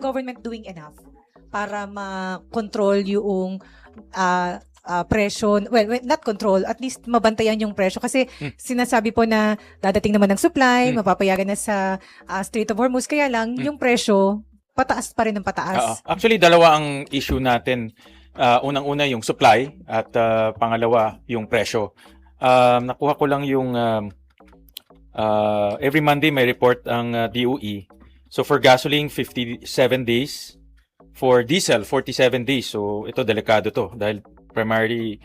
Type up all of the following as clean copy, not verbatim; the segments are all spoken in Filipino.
government doing enough para ma-control yung presyo? Well, not control, at least mabantayan yung presyo. Kasi sinasabi po na dadating naman ng supply, mapapayagan na sa Strait of Hormuz. Kaya lang, yung presyo, pataas pa rin ng pataas. Actually, dalawa ang issue natin. Unang-una yung supply at pangalawa yung presyo. Nakuha ko lang yung every Monday may report ang DOE. So for gasoline, 57 days. For diesel, 47 days. So ito, delikado to dahil primarily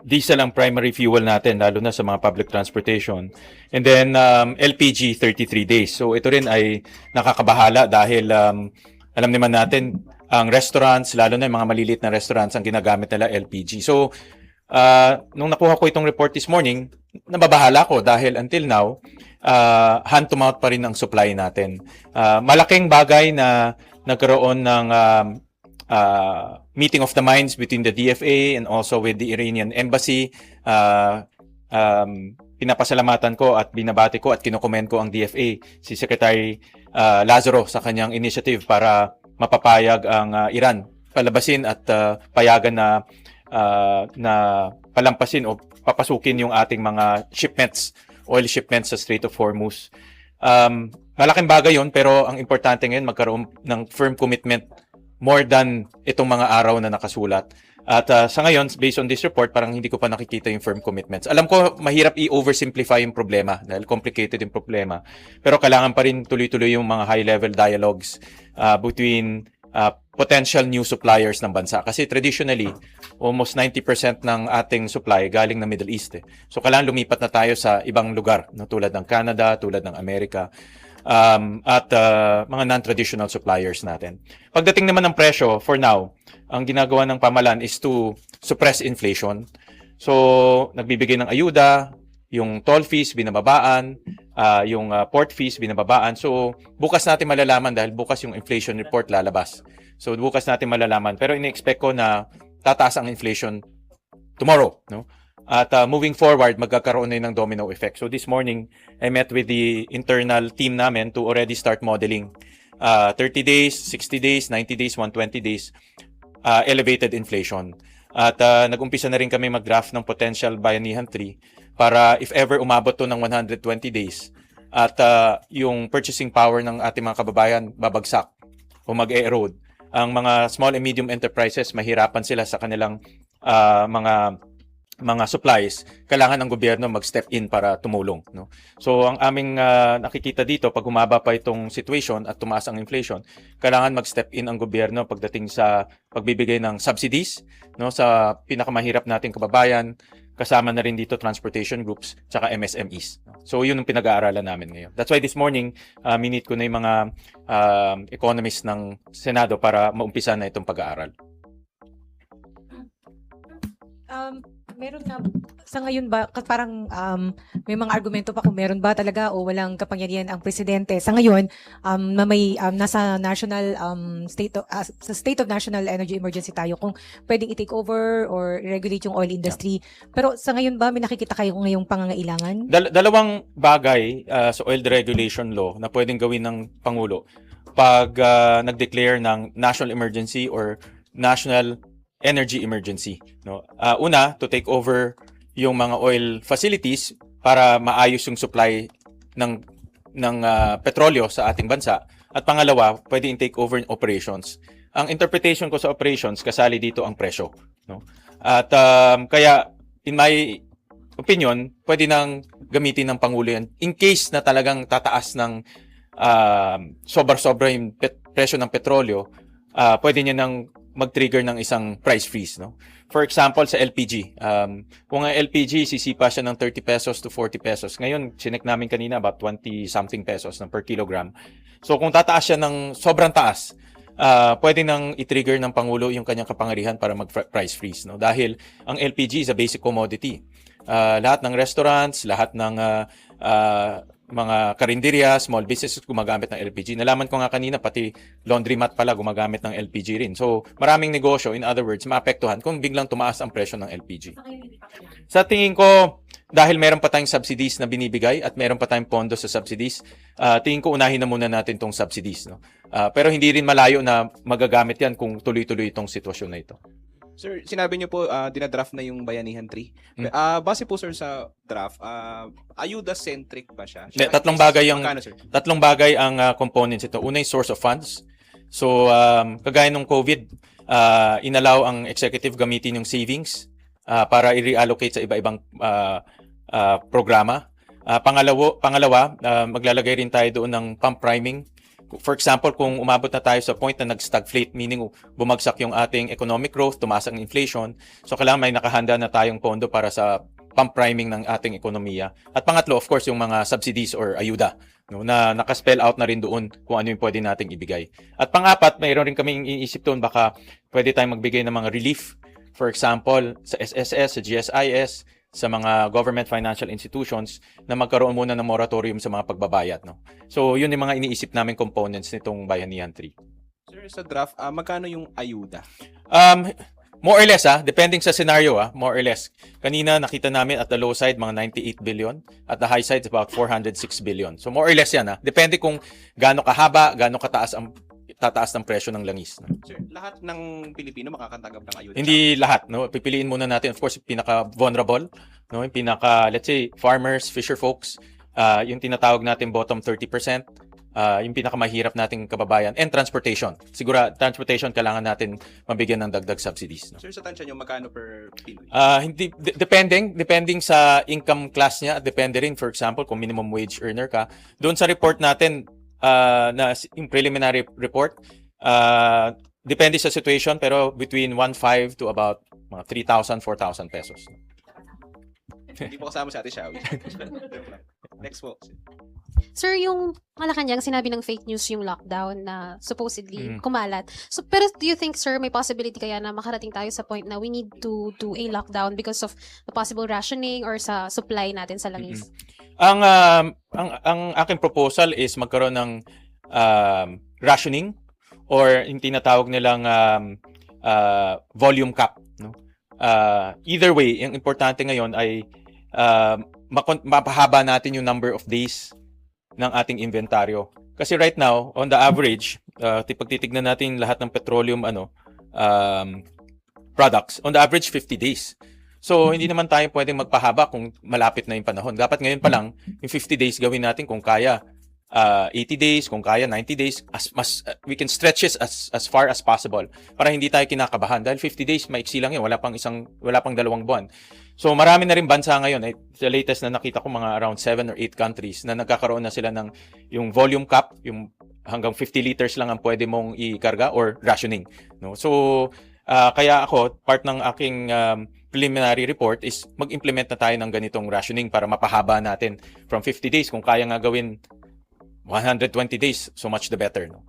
diesel ang primary fuel natin, lalo na sa mga public transportation. And then LPG, 33 days. So ito rin ay nakakabahala dahil alam naman natin, ang restaurants, lalo na yung mga maliliit na restaurants, ang ginagamit nila LPG. So, nung nakuha ko itong report this morning, nababahala ko dahil until now, hand to mouth pa rin ang supply natin. Malaking bagay na nagkaroon ng meeting of the minds between the DFA and also with the Iranian Embassy. Pinapasalamatan ko at binabati ko at kinokomment ko ang DFA, si Secretary Lazaro sa kanyang initiative para mapapayag ang Iran palabasin at payagan na palampasin o papasukin yung ating mga shipments, oil shipments sa Strait of Hormuz. Malaking bagay yun, pero ang importante ngayon magkaroon ng firm commitment more than itong mga araw na nakasulat. At sa ngayon, based on this report, parang hindi ko pa nakikita yung firm commitments. Alam ko, mahirap i-oversimplify yung problema dahil complicated yung problema. Pero kailangan pa rin tuloy-tuloy yung mga high-level dialogues between potential new suppliers ng bansa. Kasi traditionally, almost 90% ng ating supply galing ng Middle East. So kailangan lumipat na tayo sa ibang lugar, tulad ng Canada, tulad ng Amerika, at mga non-traditional suppliers natin. Pagdating naman ng presyo, for now, ang ginagawa ng pamahalaan is to suppress inflation. So, nagbibigay ng ayuda, yung toll fees binababaan, yung port fees binababaan. So, bukas natin malalaman dahil bukas yung inflation report lalabas. So, bukas natin malalaman. Pero ini-expect ko na tataas ang inflation tomorrow, no? At moving forward, magkakaroon na ng domino effect. So this morning, I met with the internal team namin to already start modeling 30 days, 60 days, 90 days, 120 days, elevated inflation. At nag-umpisa na rin kami mag-draft ng potential Bayanihan 3 para if ever umabot to ng 120 days at yung purchasing power ng ating mga kababayan babagsak o mag-erode, ang mga small and medium enterprises mahirapan sila sa kanilang mga supplies, kailangan ng gobyerno mag-step in para tumulong, no? So ang aming nakikita dito, pag humaba pa itong situation at tumaas ang inflation, kailangan mag-step in ang gobyerno pagdating sa pagbibigay ng subsidies, no, sa pinakamahirap nating kababayan, kasama na rin dito transportation groups tsaka MSMEs. So yun ang pinag-aaralan namin ngayon. That's why this morning, minute ko na yung mga economists ng Senado para maumpisa na itong pag-aaral. Meron na, sa ngayon ba, parang may mga argumento pa kung meron ba talaga o walang kapangyarihan ang presidente. Sa ngayon, na may nasa national sa state of national energy emergency tayo kung pwedeng i-take over or regulate yung oil industry. Pero sa ngayon ba, may nakikita kayo ngayong pangangailangan? Dalawang bagay sa oil deregulation law na pwedeng gawin ng Pangulo pag nag-declare ng national emergency or national energy emergency, no? Una, to take over yung mga oil facilities para maayos yung supply ng petrolyo sa ating bansa. At pangalawa, pwede i-take over yung operations. Ang interpretation ko sa operations, kasali dito ang presyo, no? At kaya, in my opinion, pwede nang gamitin ng Pangulo yan in case na talagang tataas ng sobra-sobra yung presyo ng petrolyo, pwede niya nang mag-trigger ng isang price freeze, no? For example, sa LPG. Kung ang LPG, sisipa siya ng 30 pesos to 40 pesos. Ngayon, sinek namin kanina about 20-something pesos per kilogram. So, kung tataas siya ng sobrang taas, pwede nang i-trigger ng Pangulo yung kanyang kapangyarihan para mag-price freeze, no? Dahil ang LPG is a basic commodity. Lahat ng restaurants, lahat ng mga karinderya, small businesses gumagamit ng LPG. Nalaman ko nga kanina, pati laundromat pala gumagamit ng LPG rin. So, maraming negosyo, in other words, maapektuhan kung biglang tumaas ang presyo ng LPG. Sa tingin ko, dahil meron pa tayong subsidies na binibigay at meron pa tayong pondo sa subsidies, tingin ko unahin na muna natin tong subsidies, no? Pero hindi rin malayo na magagamit yan kung tuloy-tuloy itong sitwasyon na ito. Sir, sinabi niyo po dinadraft na yung Bayanihan 3. Base po sir sa draft, ayuda-centric ba siya? Hindi, tatlong bagay ang Magkano, sir? tatlong bagay ang components ito. Una yung source of funds. So kagaya nung COVID, inallow ang executive gamitin yung savings para i-reallocate sa iba-ibang programa. Pangalawa, maglalagay rin tayo doon ng pump priming. For example, kung umabot na tayo sa point na nag-stagflate, meaning bumagsak yung ating economic growth, tumaas ang inflation, so kailangan may nakahanda na tayong pondo para sa pump priming ng ating ekonomiya. At pangatlo, of course, yung mga subsidies or ayuda, no, na naka-spell out na rin doon kung ano yung pwede nating ibigay. At pang-apat, mayroon rin kaming iniisip doon, baka pwede tayong magbigay ng mga relief. For example, sa SSS, sa GSIS, sa mga government financial institutions na magkaroon muna ng moratorium sa mga pagbabayad. No? So, yun yung mga iniisip namin components nitong Bayanihan 3. Sir, sa draft, magkano yung ayuda? More or less, depending sa scenario, more or less. Kanina nakita namin at the low side, mga 98 billion. At the high side, about 406 billion. So, more or less yan. Depende kung gaano kahaba, gaano kataas ang tataas ng presyo ng langis. No? Sir, lahat ng Pilipino makakatanggap ng ayuda? Hindi lahat. No? Pipiliin muna natin, of course, yung pinaka-vulnerable. No? Yung pinaka, let's say, farmers, fisher folks, yung tinatawag natin bottom 30%, yung pinakamahirap nating kababayan, and transportation. Siguro, transportation, kailangan natin mabigyan ng dagdag subsidies. No? Sir, sa tansya nyo, magkano per Pinoy? Hindi, depending sa income class niya, depende rin, for example, kung minimum wage earner ka. Doon sa report natin, na yung preliminary report, depende sa situation, pero between 1.5 to about mga 3,000, 4,000 pesos. Hindi po kasama si Ate Shawi. Next po. Sir, yung Malacanang, sinabi ng fake news yung lockdown na supposedly kumalat. So, pero do you think, sir, may possibility kaya na makarating tayo sa point na we need to do a lockdown because of the possible rationing or sa supply natin sa langis? Ang aking proposal is magkaroon ng rationing or yung tinatawag nilang volume cap. No? Either way, yung importante ngayon ay mapahaba natin yung number of days ng ating inventaryo. Kasi right now, on the average, pag titignan natin lahat ng petroleum products, on the average 50 days. So, hindi naman tayo pwedeng magpahaba kung malapit na yung panahon. Dapat ngayon pa lang, yung 50 days gawin natin kung kaya 80 days, kung kaya 90 days, we can stretch it as far as possible para hindi tayo kinakabahan. Dahil 50 days, maiksi lang yun. Wala pang 2 buwan. So, marami na rin bansa ngayon. Sa latest na nakita ko, mga around 7 or 8 countries na nagkakaroon na sila ng yung volume cap, yung hanggang 50 liters lang ang pwede mong ikarga or rationing. No? So, kaya ako, part ng aking preliminary report is mag-implement na tayo ng ganitong rationing para mapahaba natin from 50 days. Kung kaya nga gawin 120 days, so much the better. No?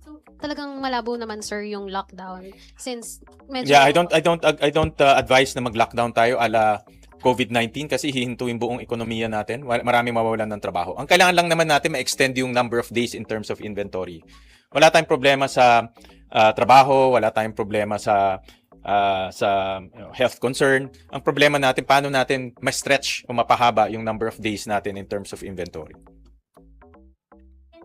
So, talagang malabo naman, sir, yung lockdown since medyo... Yeah, I don't advise na mag-lockdown tayo ala COVID-19 kasi hihintuin buong ekonomiya natin. Marami mawawalan ng trabaho. Ang kailangan lang naman natin ma-extend yung number of days in terms of inventory. Wala tayong problema sa trabaho, wala tayong problema sa health concern. Ang problema natin, paano natin ma-stretch o mapahaba yung number of days natin in terms of inventory.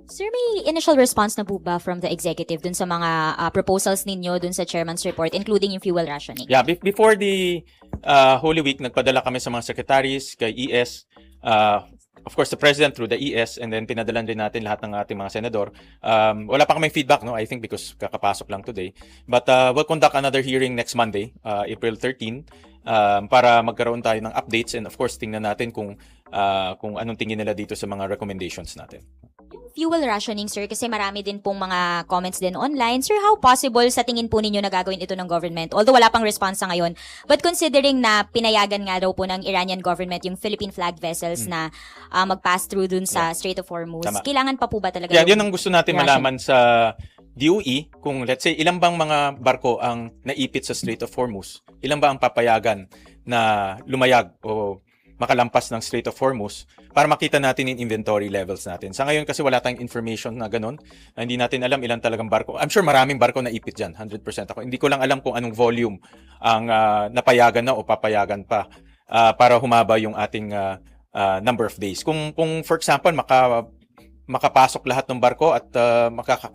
Sir, may initial response na po ba from the executive dun sa mga proposals ninyo dun sa chairman's report, including yung fuel rationing? Yeah, before the Holy Week, nagpadala kami sa mga secretaries, kay ES, of course, the President through the ES, and then pinadalan rin natin lahat ng ating mga senador. Wala pa kaming feedback, no? I think because kakapasok lang today. But we'll conduct another hearing next Monday, April 13, para magkaroon tayo ng updates, and of course, tingnan natin kung anong tingin nila dito sa mga recommendations natin. Fuel rationing, sir, kasi marami din pong mga comments din online. Sir, how possible sa tingin po ninyo na gagawin ito ng government? Although wala pang response sa ngayon. But considering na pinayagan nga daw po ng Iranian government yung Philippine flag vessels na mag-pass through dun sa Strait of Hormuz, Tama. kailangan pa po ba talaga? Yeah, yun ang gusto natin ration? malaman sa DOE, kung let's say, ilang bang mga barko ang naipit sa Strait of Hormuz? Ilang ba ang papayagan na lumayag o makalampas ng Strait of Hormuz para makita natin yung inventory levels natin. Sa ngayon kasi wala tayong information na ganun. Hindi natin alam ilang talagang barko. I'm sure maraming barko na ipit dyan. 100% ako. Hindi ko lang alam kung anong volume ang napayagan na o papayagan pa para humaba yung ating number of days. Kung for example, makapasok lahat ng barko at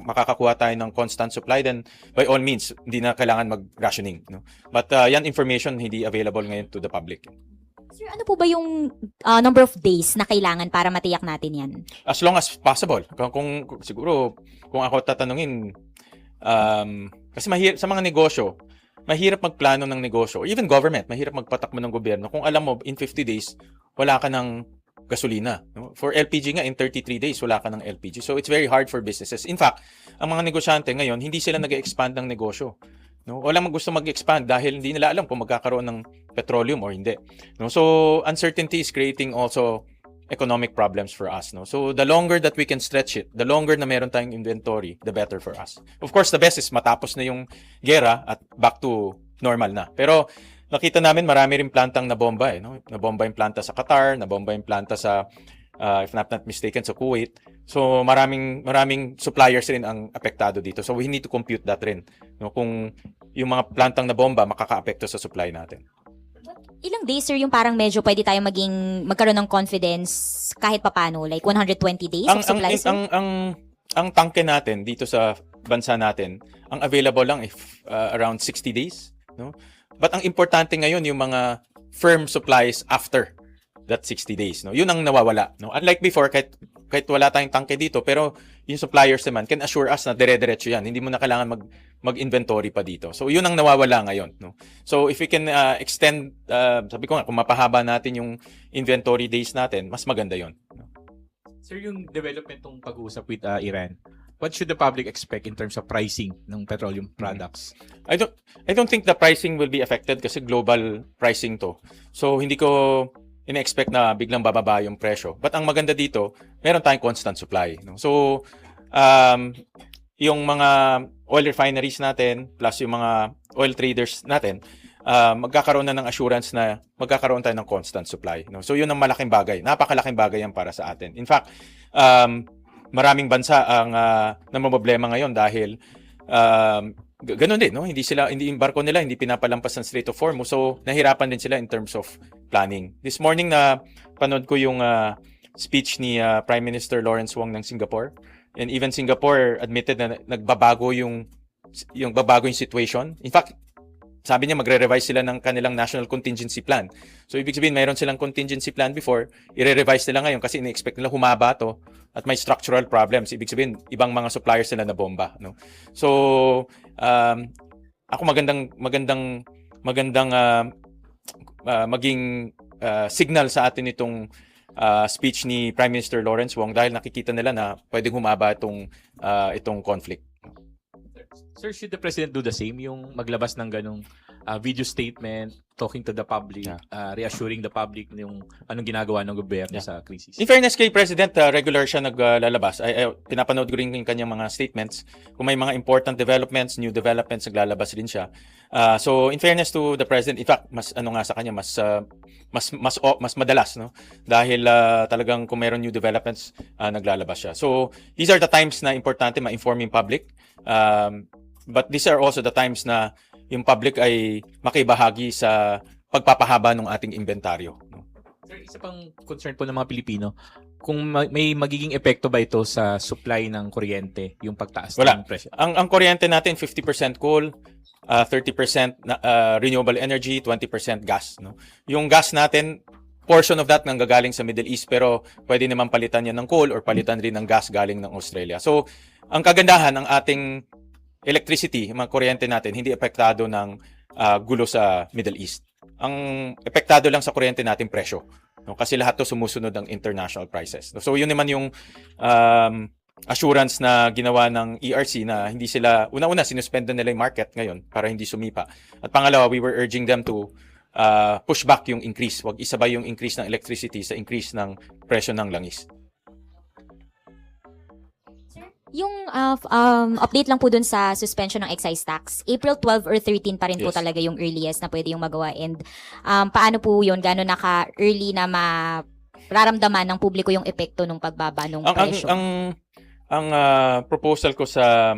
makakakuha tayo ng constant supply, then by all means, hindi na kailangan mag-rationing. No? But yan information hindi available ngayon to the public. Sir, ano po ba yung number of days na kailangan para matiyak natin yan? As long as possible. Siguro, kung ako tatanungin, kasi sa mga negosyo, mahirap magplano ng negosyo. Even government, mahirap magpatakbo ng gobyerno. Kung alam mo, in 50 days, wala ka ng gasolina. No? For LPG nga, in 33 days, wala ka ng LPG. So, it's very hard for businesses. In fact, ang mga negosyante ngayon, hindi sila nag-expand ng negosyo. No? Walang gusto mag-expand dahil hindi nila alam kung magkakaroon ng petroleum or hindi. No? So, uncertainty is creating also economic problems for us. No? So, the longer that we can stretch it, the longer na meron tayong inventory, the better for us. Of course, the best is matapos na yung gera at back to normal na. Pero, nakita namin marami rin plantang nabomba. No? Nabomba yung planta sa Qatar, nabomba yung planta sa, if not mistaken, sa Kuwait. So, maraming suppliers rin ang apektado dito. So, we need to compute that rin. No? Kung yung mga plantang nabomba, makaka-apekto sa supply natin. Ilang days, sir, yung parang medyo pwede tayo magkaroon ng confidence kahit papano? Like 120 days of supply, sir? Ang tangke natin dito sa bansa natin, ang available lang if around 60 days. No? But ang importante ngayon yung mga firm supplies after that 60 days. No? Yun ang nawawala. No? Unlike before, kahit wala tayong tangke dito, pero yung suppliers naman can assure us na dire-diretso yan. Hindi mo na kailangan mag-inventory pa dito. So, yun ang nawawala ngayon. No? So, if we can extend, sabi ko nga, kung mapahaba natin yung inventory days natin, mas maganda yun. No? Sir, yung development ng pag-uusap with Iran, what should the public expect in terms of pricing ng petroleum products? I don't think the pricing will be affected kasi global pricing to. So, hindi ko ina-expect na biglang bababa yung presyo. But ang maganda dito, meron tayong constant supply. No? So, yung mga oil refineries natin plus yung mga oil traders natin, magkakaroon na ng assurance na magkakaroon tayo ng constant supply. No? So, yun ang malaking bagay. Napakalaking bagay yan para sa atin. In fact, maraming bansa ang namomroblema ngayon dahil ganun din, no? Hindi yung barko nila hindi pinapalampas ng Strait of Hormuz. So, nahirapan din sila in terms of planning. This morning na panood ko yung speech ni Prime Minister Lawrence Wong ng Singapore. And even Singapore admitted na nagbabago yung situation. In fact, sabi niya magre-revise sila ng kanilang national contingency plan. So, ibig sabihin, mayroon silang contingency plan before, i-revise nila ngayon kasi ine-expect nila humaba to at may structural problems. Ibig sabihin, ibang mga suppliers nila na bomba. No? So, ako magandang maging signal sa atin itong speech ni Prime Minister Lawrence Wong dahil nakikita nila na pwedeng humaba itong conflict. Sir, should the President do the same? Yung maglabas ng ganong video statement, talking to the public, reassuring the public yung anong ginagawa ng gobyerno sa krisis? In fairness kay President, regular siya naglalabas. Pinapanood ko rin yung kanyang mga statements. Kung may mga important developments, new developments, naglalabas rin siya. So, in fairness to the President, in fact, mas madalas, no? Dahil talagang kung mayroon new developments, naglalabas siya. So, these are the times na importante ma-inform yung public. But these are also the times na yung public ay makibahagi sa pagpapahaba ng ating inventaryo. No? Sir, isa pang concern po ng mga Pilipino, kung may magiging epekto ba ito sa supply ng kuryente, yung pagtaas ng presyo? Ang kuryente natin, 50% coal, 30% renewable energy, 20% gas. No? Yung gas natin, portion of that nanggagaling sa Middle East, pero pwede naman palitan yan ng coal or palitan rin ng gas galing ng Australia. So, ang kagandahan ng ating electricity, mga kuryente natin, hindi epektado ng gulo sa Middle East. Ang epektado lang sa kuryente natin presyo. No? Kasi lahat to sumusunod ng international prices. So, yun naman yung assurance na ginawa ng ERC na hindi sila, una-una, sinuspend na nila yung market ngayon para hindi sumipa. At pangalawa, we were urging them to push back yung increase. Huwag isabay yung increase ng electricity sa increase ng presyo ng langis. Yung update lang po dun sa suspension ng excise tax. April 12 or 13 pa rin po talaga yung earliest na pwede yung magawa. And paano po yun? Gano'n naka-early na mararamdaman ng publiko yung epekto ng pagbaba ng presyo? Ang proposal ko sa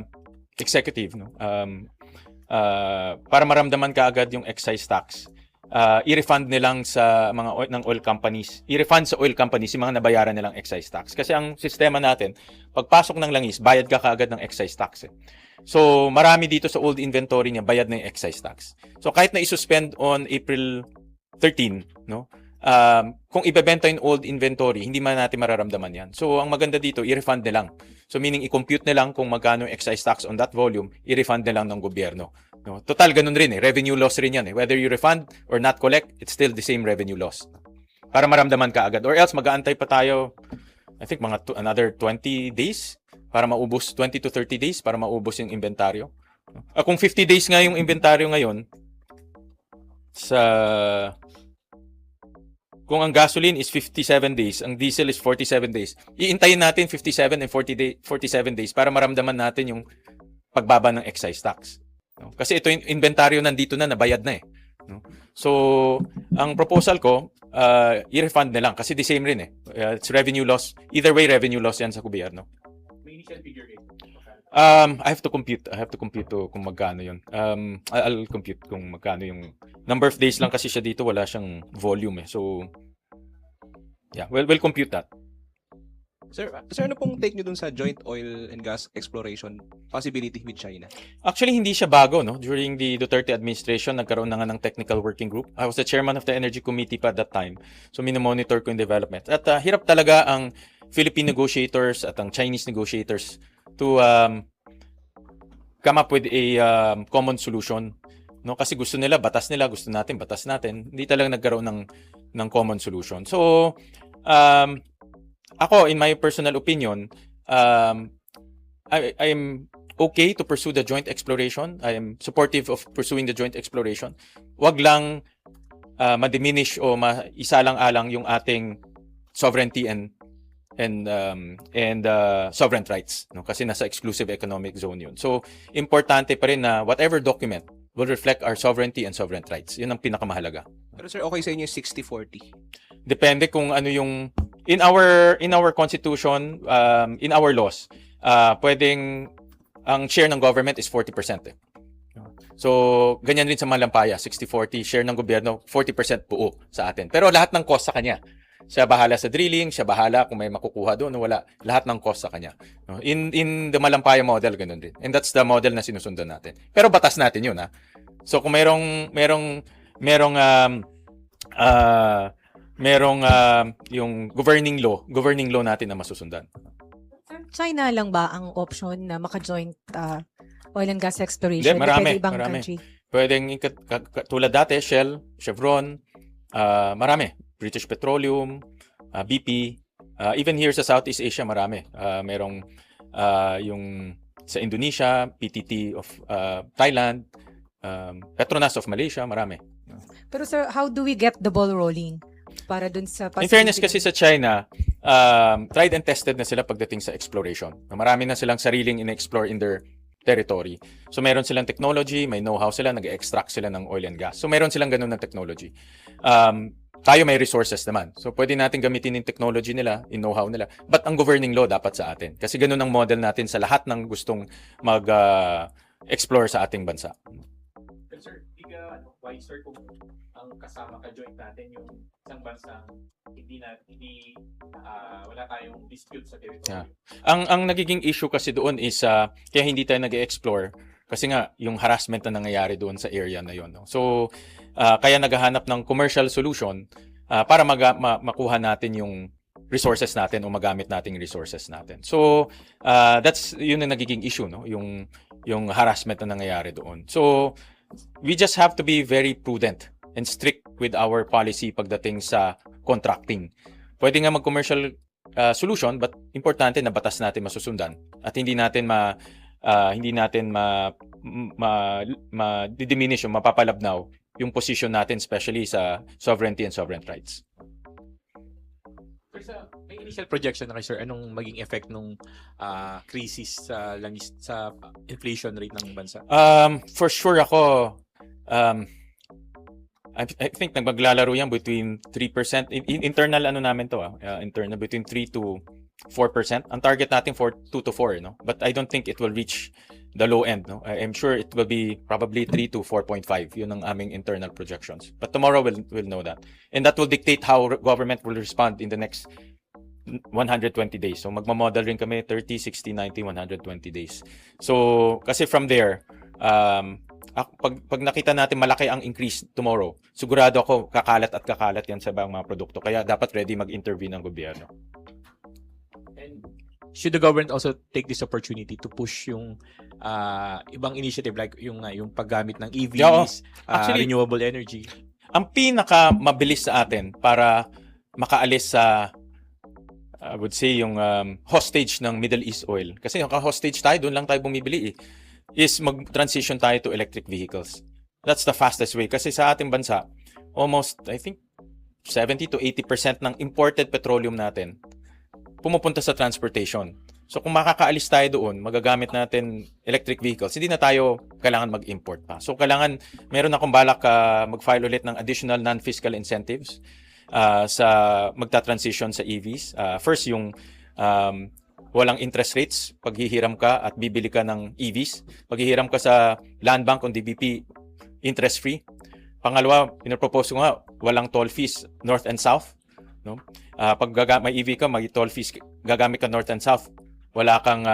executive, no, para maramdaman ka agad yung excise tax, i-refund nilang sa mga ng oil companies, i-refund sa oil companies yung mga nabayaran nilang excise tax. Kasi ang sistema natin, pagpasok ng langis, bayad ka kaagad ng excise tax. So, marami dito sa old inventory niya, bayad na yung excise tax. So, kahit na i-suspend on April 13, no? Kung ibebenta yung old inventory, hindi man natin mararamdaman yan. So, ang maganda dito, i-refund nilang. So, meaning, i-compute nilang kung magkano yung excise tax on that volume, i-refund nilang ng gobyerno. No? Total, ganun rin revenue loss rin yan Whether you refund or not collect, it's still the same revenue loss. Para maramdaman ka agad. Or else, mag-aantay pa tayo, I think, another 20 days para maubos, 20 to 30 days para maubos yung inventaryo. Kung 50 days nga yung inventaryo ngayon, kung ang gasoline is 57 days, ang diesel is 47 days, iintayin natin 57 and 47 days para maramdaman natin yung pagbaba ng excise tax. No? Kasi ito yung inventaryo nandito na, nabayad na No? So, ang proposal ko, i-refund na lang kasi the same rin it's revenue loss. Either way, revenue loss yan sa gobyerno. May initial figure I have to compute kung magkano yun. I'll compute kung magkano yung number of days lang kasi siya dito, wala siyang volume So, yeah, we'll compute that. Sir, ano pong take nyo dun sa joint oil and gas exploration possibility with China? Actually, hindi siya bago, no? During the Duterte administration, nagkaroon na nga ng technical working group. I was the chairman of the energy committee pa at that time. So, minomonitor ko yung development. At hirap talaga ang Philippine negotiators at ang Chinese negotiators to come up with a common solution. No? Kasi gusto nila, batas nila. Gusto natin, batas natin. Hindi talaga nagkaroon ng common solution. So, ako, in my personal opinion, I'm okay to pursue the joint exploration. I am supportive of pursuing the joint exploration. Wag lang ma-diminish o isalang-alang yung ating sovereignty and sovereign rights, no? Kasi nasa exclusive economic zone yun. So, importante pa rin na whatever document will reflect our sovereignty and sovereign rights. Yun ang pinakamahalaga. Pero sir, okay sa inyo yung 60-40? Depende kung ano yung in our constitution, in our laws, pwedeng ang share ng government is 40%. So, ganyan rin sa Malampaya, 60-40 share ng gobyerno, 40% buo sa atin. Pero lahat ng cost sa kanya. Siya bahala sa drilling, siya bahala kung may makukuha doon o wala. Lahat ng cost sa kanya. In the Malampaya model, ganun din. And that's the model na sinusundan natin. Pero batas natin yun, So, kung merong yung governing law natin na masusundan. China lang ba ang option na maka-joint oil and gas exploration? Hindi, marami, Depende ibang marami. country. Pwedeng tulad dati, Shell, Chevron, marami. British Petroleum, BP, even here sa Southeast Asia, marami. Merong yung sa Indonesia, PTT of Thailand, Petronas of Malaysia, marami. Pero sir, how do we get the ball rolling? Para dun sa In fairness kasi sa China, tried and tested na sila pagdating sa exploration. Marami na silang sariling in-explore in their territory. So meron silang technology, may know-how sila, nag-extract sila ng oil and gas. So meron silang ganun na technology. Tayo may resources naman. So pwede natin gamitin yung technology nila, yung know-how nila. But ang governing law dapat sa atin. Kasi ganun ang model natin sa lahat ng gustong mag-explore sa ating bansa. Pero sir, why sir kung ang kasama ka-joint natin yung isang bansang wala tayong dispute sa territory. Yeah. Ang nagiging issue kasi doon is kaya hindi tayo nag-explore kasi nga yung harassment na nangyayari doon sa area na yon. No? So kaya naghahanap ng commercial solution para makuha natin yung resources natin o magamit nating resources natin. So that's yun ang nagiging issue, no? Yung harassment na nangyayari doon. So we just have to be very prudent and strict with our policy pagdating sa contracting. Pwede nga mag-commercial solution but importante na batas natin masusundan at hindi natin diminish o mapapalabnaw yung position natin especially sa sovereignty and sovereign rights. Sir, may initial projection na kayo, sir, anong maging effect nung crisis sa inflation rate ng bansa? For sure ako, I think maglalaro yan between 3%. Internal namin to, internal between 3 to 4%. Ang target natin for 2 to 4, no? But I don't think it will reach the low end, no? I'm sure it will be probably 3 to 4.5. Yun ang aming internal projections. But tomorrow we'll know that. And that will dictate how government will respond in the next 120 days. So magma-model rin kami 30, 60, 90, 120 days. So kasi from there, pag nakita natin malaki ang increase tomorrow, sigurado ako kakalat yan sa ibang mga produkto. Kaya dapat ready mag-intervene ang gobyerno. And should the government also take this opportunity to push yung ibang initiative like yung paggamit ng EVs, Yeah, actually, renewable energy? Ang pinaka mabilis sa atin para makaalis sa I would say yung hostage ng Middle East oil. Kasi yung hostage tayo, doon lang tayo bumibili is mag-transition tayo to electric vehicles. That's the fastest way. Kasi sa ating bansa, almost, I think, 70 to 80% ng imported petroleum natin pumupunta sa transportation. So kung makakaalis tayo doon, magagamit natin electric vehicles, hindi na tayo kailangan mag-import pa. So kailangan, meron akong balak mag-file ulit ng additional non-fiscal incentives sa magta-transition sa EVs. First, yung walang interest rates pag hihiram ka at bibili ka ng EVs. Pag hihiram ka sa Land Bank on DBP, interest-free. Pangalawa, pinapropose ko nga, walang toll fees north and south. No? Pag may EV ka, may toll fees, gagamit ka north and south, wala kang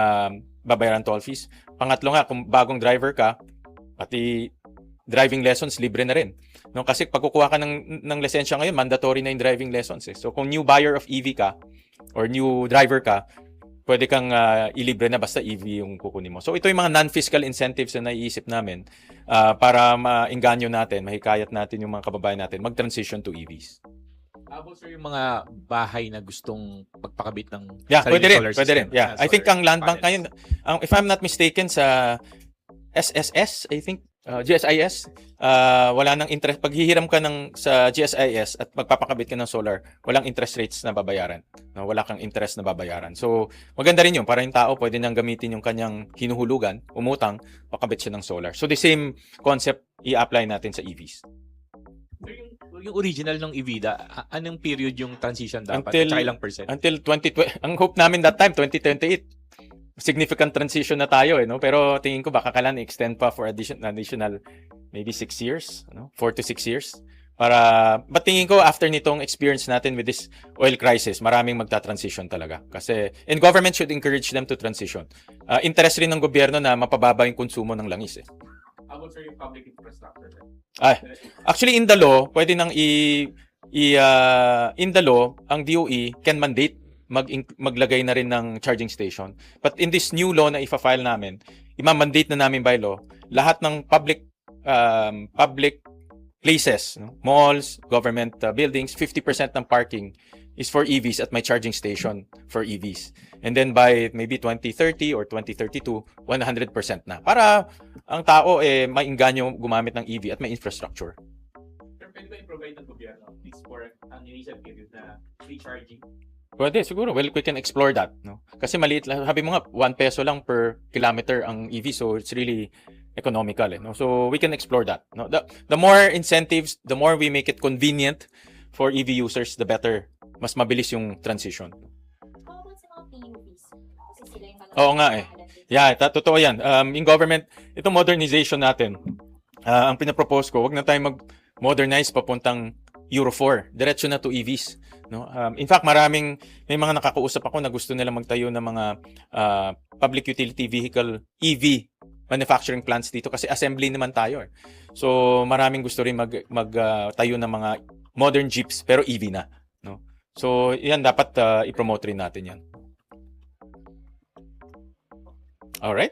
babayaran toll fees. Pangatlo nga, kung bagong driver ka, pati driving lessons, libre na rin. No? Kasi pag kukuha ka ng lisensya ngayon, mandatory na yung driving lessons. So kung new buyer of EV ka, or new driver ka, pwede kang ilibre na basta EV yung kukunin mo. So ito yung mga non-fiscal incentives na naiisip namin para maingganyo natin, mahikayat natin yung mga kababayan natin mag-transition to EVs. How about sir, yung mga bahay na gustong pagpakabit ng Pwede rin, solar pwede rin. system? Yeah. I think ang Land Bank panels. ngayon, if I'm not mistaken sa SSS, I think, GSIS, wala nang interest. Pag hihiram ka sa GSIS at magpapakabit ka ng solar, walang interest rates na babayaran. No, wala kang interest na babayaran. So, maganda rin yun. Para yung tao, pwede niyang gamitin yung kanyang hinuhulugan, umutang, pakabit siya ng solar. So, the same concept, i-apply natin sa EVs. Sir, yung original ng EVIDA, anong period yung transition dapat? Until- Tsaka ilang percent? Until 2020, ang hope namin that time, 2028, significant transition na tayo, no? Pero tingin ko baka kailangan i-extend pa for additional maybe 6 years, no? 4 to 6 years. But tingin ko after nitong experience natin with this oil crisis, maraming magta-transition talaga. Kasi, and government should encourage them to transition. Interest rin ng gobyerno na mapababa yung konsumo ng langis. How about sir, yung public infrastructure? Actually, in the law, pwede nang in the law, ang DOE can mandate maglagay na rin ng charging station. But in this new law na ifa-file namin, imamandate na namin by law, lahat ng public places, no? Malls, government buildings, 50% ng parking is for EVs at may charging station for EVs. And then by maybe 2030 or 2032, 100% na. Para ang tao mainganyo gumamit ng EV at may infrastructure. Sir, pwede ba i-provide ng gobyerno at least for ang initial period na free charging? Pwede, siguro. Well, we can explore that. No? Kasi maliit lang. Sabi mo nga, 1 peso lang per kilometer ang EV. So, it's really economical. No? So, we can explore that. No? The more incentives, the more we make it convenient for EV users, the better. Mas mabilis yung transition. How about sa mga PUVs? Kasi sila yung Oo nga Yeah, totoo yan. In government, itong modernization natin, ang pinapropose ko, wag na tayo mag-modernize papuntang Euro 4. Diretso na to EVs. No? In fact, may mga nakakausap ako na gusto nila magtayo ng mga public utility vehicle EV manufacturing plants dito kasi assembly naman tayo. So, maraming gusto rin magtayo ng mga modern jeeps pero EV na. No? So, yan dapat i-promote rin natin yan. Alright?